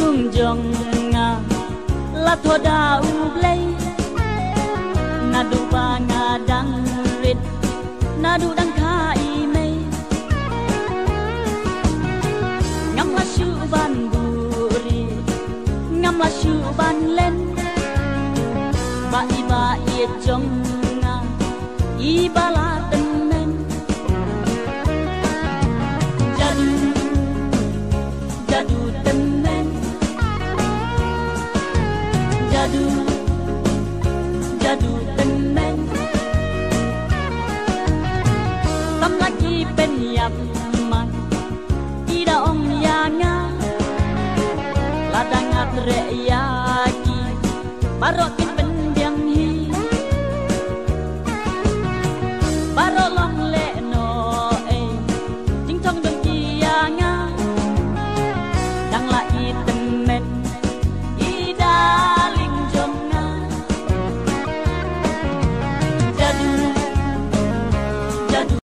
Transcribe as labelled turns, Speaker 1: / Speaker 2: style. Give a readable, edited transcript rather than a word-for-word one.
Speaker 1: tung jong nga la thoda u blei na du ba nga dang rit na du dang khai mei ngam la shu ban buri ngam la shu ban len ba i jong nga i bala temen jadu temen jadu temen tâm lagi penyap man ida om yanga ladang atre yaki barok